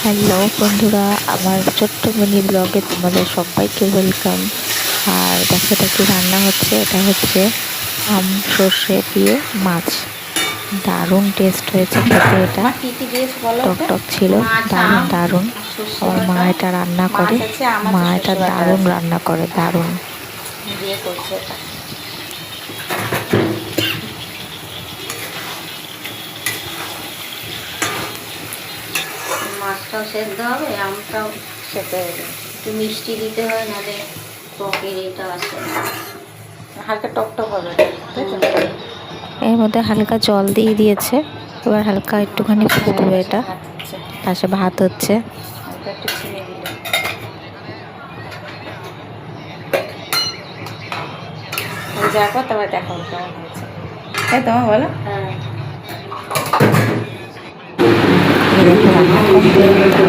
Hello বন্ধুরা, আমার ছোট্ট মিনি ব্লগে তোমাদের সবাইকে ওয়েলকাম। আর দেখো এটা কি রান্না হচ্ছে, এটা হচ্ছে আম সর্ষে দিয়ে মাছ। দারুণ টেস্ট হয়েছে খেতে, এটা টক টক ছিল, দারুণ দারুণ। আমার মা এটা রান্না করে, মা এটা দারুণ রান্না করে, দারুণ। দিয়ে করছে এটা। মাছটাও সেদ্ধ হবে, আমটাও সেদ্ধ হবে, একটু মিষ্টি দিতে হয়, নাহলে টকের এটা আসে, হালকা টক টক হবে। এর মধ্যে হালকা জল দিয়ে দিয়েছে, এবার হালকা একটুখানি ফুটবে এটা। পাশে ভাত হচ্ছে। হালকা একটু চিনি দিল, দেখো তবে দেখো কেমন হয়েছে, তাই তোমার বলো। হ্যাঁ, এই দেখো রান্না কমপ্লিট।